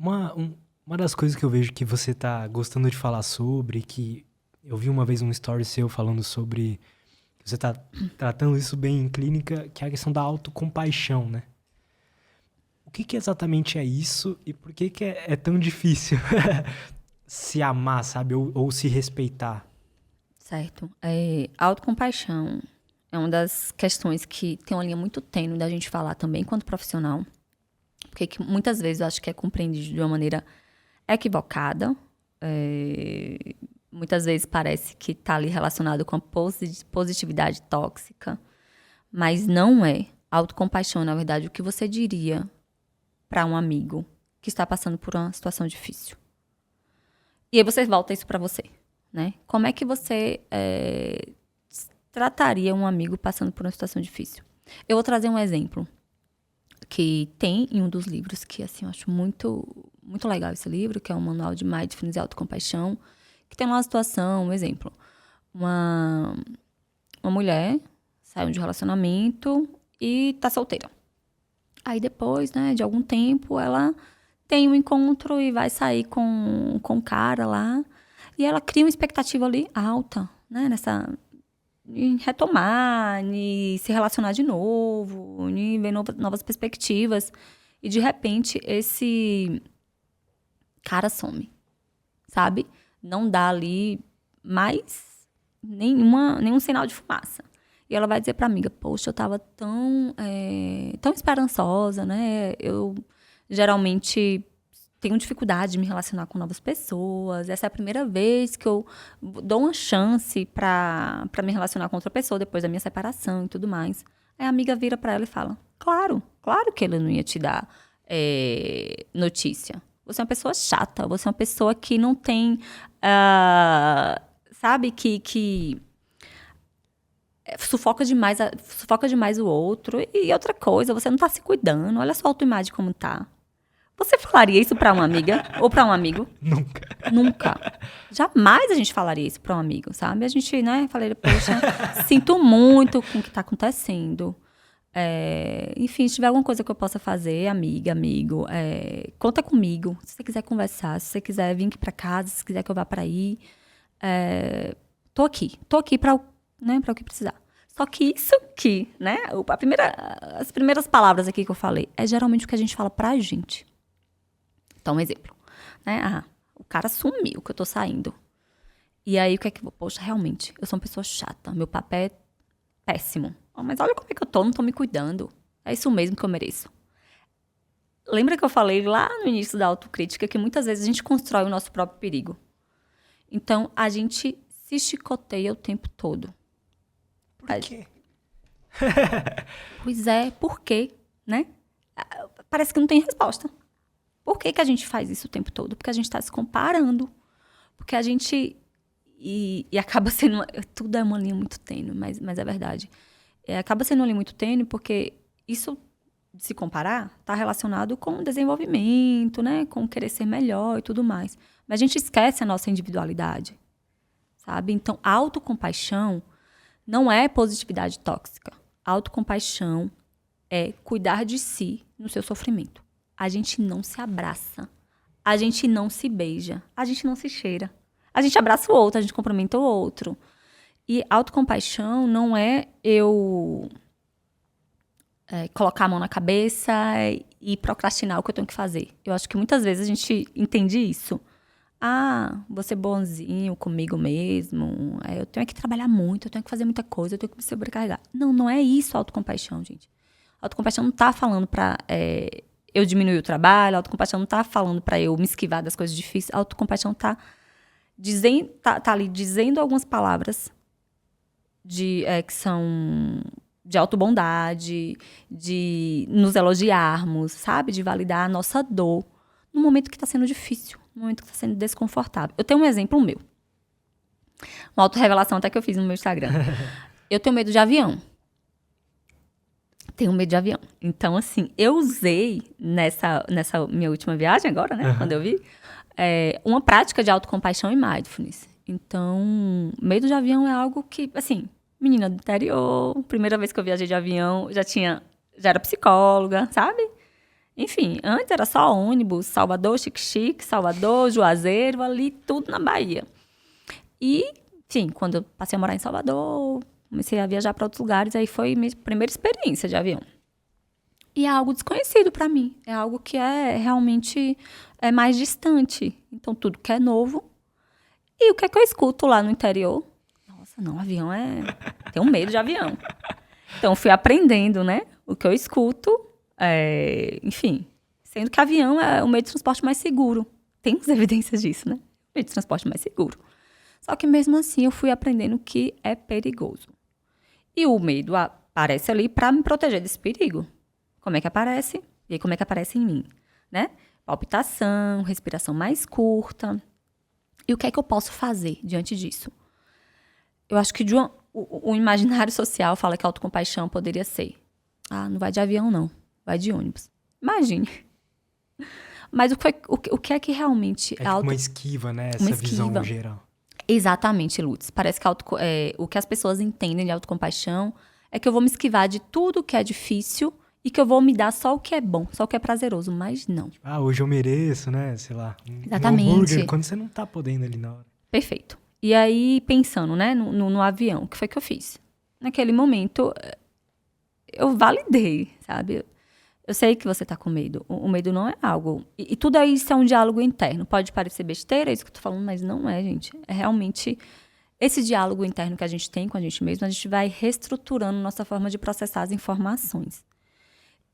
Uma das coisas que eu vejo que você tá gostando de falar sobre, que eu vi uma vez um story seu falando sobre, você tá tratando isso bem em clínica, que é a questão da autocompaixão, né? O que exatamente é isso e por que é tão difícil se amar, sabe? Ou se respeitar? Certo. Autocompaixão é uma das questões que tem uma linha muito tênue da gente falar também enquanto profissional, porque que muitas vezes eu acho que é compreendido de uma maneira equivocada. É, muitas vezes parece que está ali relacionado com a positividade tóxica, mas não é. Autocompaixão, na verdade, o que você diria para um amigo que está passando por uma situação difícil. E aí você volta isso para você, né? Como é que você trataria um amigo passando por uma situação difícil? Eu vou trazer um exemplo que tem em um dos livros que, assim, eu acho muito, muito legal esse livro, que é um manual de Mindfulness e Autocompaixão, que tem uma situação, um exemplo. Uma mulher saiu de um relacionamento e tá solteira. Aí depois, né, de algum tempo, ela tem um encontro e vai sair com o cara lá. E ela cria uma expectativa ali alta, né, em retomar, em se relacionar de novo, em ver novas perspectivas. E de repente esse cara some, sabe? Não dá ali mais nenhum sinal de fumaça. E ela vai dizer pra amiga, poxa, eu tava tão esperançosa, né? Eu geralmente tenho dificuldade de me relacionar com novas pessoas. Essa é a primeira vez que eu dou uma chance pra me relacionar com outra pessoa depois da minha separação e tudo mais. Aí a amiga vira pra ela e fala, claro que ele não ia te dar notícia. Você é uma pessoa chata, você é uma pessoa que não tem, sabe, que sufoca demais o outro. E outra coisa, você não tá se cuidando. Olha só a autoimagem como tá. Você falaria isso pra uma amiga ou pra um amigo? Nunca. Nunca. Jamais a gente falaria isso pra um amigo, sabe? A gente, né, falaria, poxa, sinto muito com o que tá acontecendo. Enfim, se tiver alguma coisa que eu possa fazer, amiga, amigo, conta comigo. Se você quiser conversar, se você quiser vir aqui pra casa, se quiser que eu vá pra aí, tô aqui pra, né, pra o que precisar. Só que isso aqui, né, as primeiras palavras aqui que eu falei, é geralmente o que a gente fala pra gente. Então, um exemplo, né, o cara sumiu que eu tô saindo. E aí, o que é que... Poxa, realmente, eu sou uma pessoa chata, meu papel é péssimo. Mas olha como é que eu tô, não tô me cuidando. É isso mesmo que eu mereço. Lembra que eu falei lá no início da autocrítica que muitas vezes a gente constrói o nosso próprio perigo. Então, a gente se chicoteia o tempo todo. Por quê? Pois é, por quê, né? Parece que não tem resposta. Por que a gente faz isso o tempo todo? Porque a gente tá se comparando. Porque a gente... E acaba sendo... Tudo é uma linha muito tênue, mas é verdade. Acaba sendo uma linha muito tênue porque isso de se comparar está relacionado com o desenvolvimento, né? Com querer ser melhor e tudo mais. Mas a gente esquece a nossa individualidade, sabe? Então, a autocompaixão não é positividade tóxica. A autocompaixão é cuidar de si no seu sofrimento. A gente não se abraça. A gente não se beija. A gente não se cheira. A gente abraça o outro, a gente cumprimenta o outro. E autocompaixão não é eu colocar a mão na cabeça e procrastinar o que eu tenho que fazer. Eu acho que muitas vezes a gente entende isso. Vou ser bonzinho comigo mesmo. Eu tenho que trabalhar muito, eu tenho que fazer muita coisa, eu tenho que me sobrecarregar. Não é isso autocompaixão, gente. Autocompaixão não tá falando pra eu diminuir o trabalho, autocompaixão não tá falando pra eu me esquivar das coisas difíceis. Autocompaixão tá ali dizendo algumas palavras que são de autobondade, de nos elogiarmos, sabe? De validar a nossa dor no momento que está sendo difícil, no momento que está sendo desconfortável. Eu tenho um exemplo meu. Uma autorrevelação até que eu fiz no meu Instagram. Eu tenho medo de avião. Tenho medo de avião. Então, assim, eu usei nessa minha última viagem agora, né? Quando eu vi, uma prática de autocompaixão e mindfulness. Então, medo de avião é algo que, assim, menina do interior, primeira vez que eu viajei de avião, já era psicóloga, sabe? Enfim, antes era só ônibus, Salvador, Xique-Xique, Salvador, Juazeiro, ali, tudo na Bahia. E, enfim, quando eu passei a morar em Salvador, comecei a viajar para outros lugares, aí foi minha primeira experiência de avião. E é algo desconhecido para mim, é algo que é realmente mais distante. Então, tudo que é novo. E o que é que eu escuto lá no interior? Nossa, não, avião tenho medo de avião. Então, fui aprendendo, né? O que eu escuto, enfim, sendo que avião é o meio de transporte mais seguro. Temos evidências disso, né? O meio de transporte mais seguro. Só que mesmo assim, eu fui aprendendo que é perigoso. E o medo aparece ali para me proteger desse perigo. Como é que aparece? E aí, como é que aparece em mim? Né? Palpitação, respiração mais curta. E o que é que eu posso fazer diante disso? Eu acho que o imaginário social fala que a autocompaixão poderia ser: não vai de avião, não. Vai de ônibus. Imagine. Mas o que é que realmente... É tipo uma esquiva, né? Essa visão geral. Exatamente, Lutz. Parece que o que as pessoas entendem de autocompaixão é que eu vou me esquivar de tudo que é difícil e que eu vou me dar só o que é bom, só o que é prazeroso, mas não. Hoje eu mereço, né? Sei lá, exatamente. Um hambúrguer, quando você não tá podendo ali na hora. Perfeito. E aí, pensando, né, no avião, o que foi que eu fiz? Naquele momento, eu validei, sabe? Eu sei que você tá com medo. O medo não é algo... E tudo isso é um diálogo interno. Pode parecer besteira, é isso que eu tô falando, mas não é, gente. É realmente esse diálogo interno que a gente tem com a gente mesmo, a gente vai reestruturando nossa forma de processar as informações.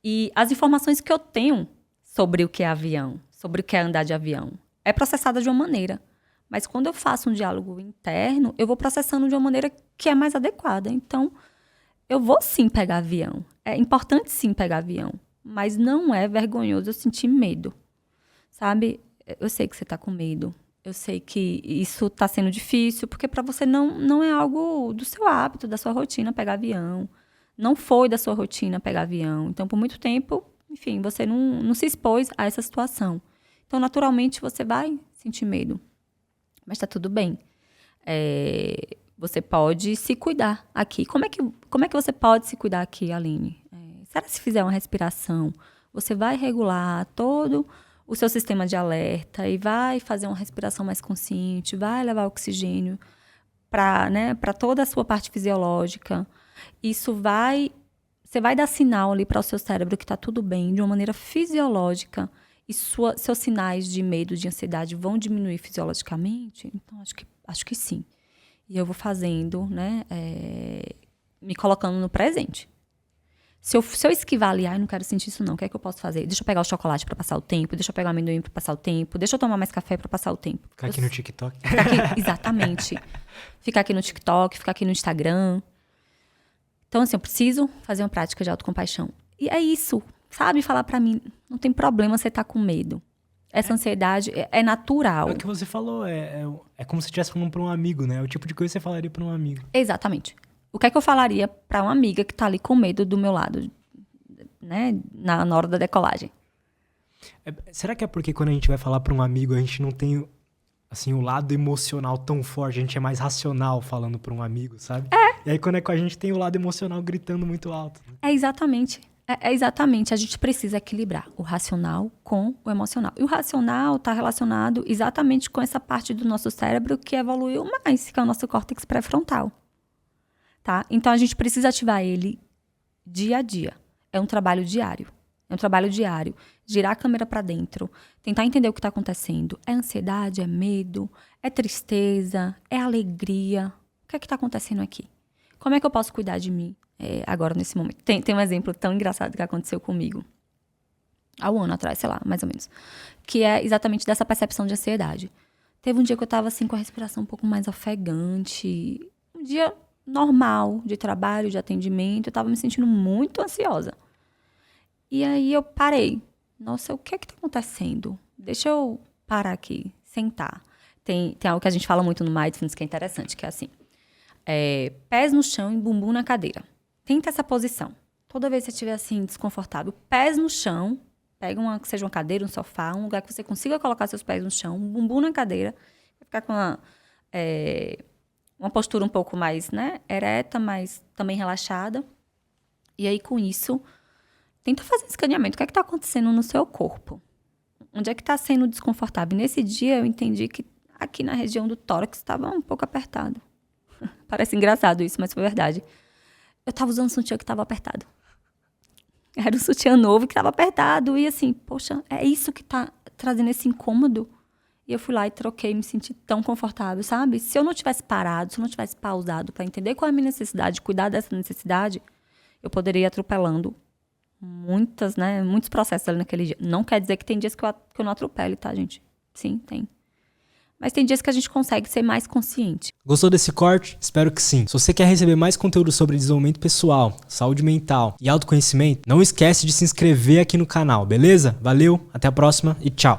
E as informações que eu tenho sobre o que é avião, sobre o que é andar de avião, é processada de uma maneira. Mas quando eu faço um diálogo interno, eu vou processando de uma maneira que é mais adequada. Então, eu vou sim pegar avião. É importante sim pegar avião. Mas não é vergonhoso eu sentir medo. Sabe? Eu sei que você está com medo. Eu sei que isso está sendo difícil, porque para você não é algo do seu hábito, da sua rotina pegar avião. Não foi da sua rotina pegar avião. Então, por muito tempo, enfim, você não se expôs a essa situação. Então, naturalmente, você vai sentir medo. Mas está tudo bem. Você pode se cuidar aqui. Como é que você pode se cuidar aqui, Aline? Se fizer uma respiração, você vai regular todo o seu sistema de alerta e vai fazer uma respiração mais consciente, vai levar oxigênio para toda a sua parte fisiológica. Isso você vai dar sinal ali para o seu cérebro que está tudo bem, de uma maneira fisiológica, e seus sinais de medo, de ansiedade vão diminuir fisiologicamente? Então, acho que sim. E eu vou fazendo, né, me colocando no presente. Se eu esquivar ali, não quero sentir isso não, o que é que eu posso fazer? Deixa eu pegar o chocolate para passar o tempo, deixa eu pegar o amendoim para passar o tempo, deixa eu tomar mais café para passar o tempo. Ficar aqui no TikTok. Exatamente. Ficar aqui no TikTok, ficar aqui no Instagram. Então, assim, eu preciso fazer uma prática de autocompaixão. E é isso, sabe? Falar para mim, não tem problema você estar com medo. Essa ansiedade é natural. É o que você falou, é como se estivesse falando para um amigo, né? É o tipo de coisa que você falaria para um amigo. Exatamente. O que é que eu falaria para uma amiga que tá ali com medo do meu lado, né? Na hora da decolagem? Será que é porque quando a gente vai falar para um amigo, a gente não tem, assim, o lado emocional tão forte, a gente é mais racional falando para um amigo, sabe? E aí quando é com a gente tem o lado emocional gritando muito alto. Né? Exatamente. Exatamente. A gente precisa equilibrar o racional com o emocional. E o racional está relacionado exatamente com essa parte do nosso cérebro que evoluiu mais, que é o nosso córtex pré-frontal. Tá? Então, a gente precisa ativar ele dia a dia. É um trabalho diário. Girar a câmera para dentro, tentar entender o que está acontecendo. É ansiedade, é medo, é tristeza, é alegria. O que é que está acontecendo aqui? Como é que eu posso cuidar de mim agora, nesse momento? Tem um exemplo tão engraçado que aconteceu comigo. Há um ano atrás, sei lá, mais ou menos. Que é exatamente dessa percepção de ansiedade. Teve um dia que eu estava assim, com a respiração um pouco mais ofegante. Um dia normal de trabalho, de atendimento. Eu estava me sentindo muito ansiosa. E aí eu parei. Nossa, o que é que tá acontecendo? Deixa eu parar aqui, sentar. Tem algo que a gente fala muito no Mindfulness que é interessante, que é assim. Pés no chão e bumbum na cadeira. Tenta essa posição. Toda vez que você estiver assim, desconfortável, pés no chão, pega seja uma cadeira, um sofá, um lugar que você consiga colocar seus pés no chão, bumbum na cadeira, vai ficar com uma postura um pouco mais, né, ereta, mas também relaxada. E aí, com isso, tenta fazer um escaneamento. O que é que tá acontecendo no seu corpo? Onde é que tá sendo desconfortável? E nesse dia eu entendi que aqui na região do tórax estava um pouco apertado. Parece engraçado isso, mas foi verdade. Eu tava usando um sutiã que tava apertado. Era um sutiã novo que tava apertado. E assim, poxa, é isso que tá trazendo esse incômodo? E eu fui lá e troquei, me senti tão confortável, sabe? Se eu não tivesse parado, se eu não tivesse pausado para entender qual é a minha necessidade, cuidar dessa necessidade, eu poderia ir atropelando muitos processos ali naquele dia. Não quer dizer que tem dias que eu não atropele, tá, gente? Sim, tem. Mas tem dias que a gente consegue ser mais consciente. Gostou desse corte? Espero que sim. Se você quer receber mais conteúdo sobre desenvolvimento pessoal, saúde mental e autoconhecimento, não esquece de se inscrever aqui no canal, beleza? Valeu, até a próxima e tchau!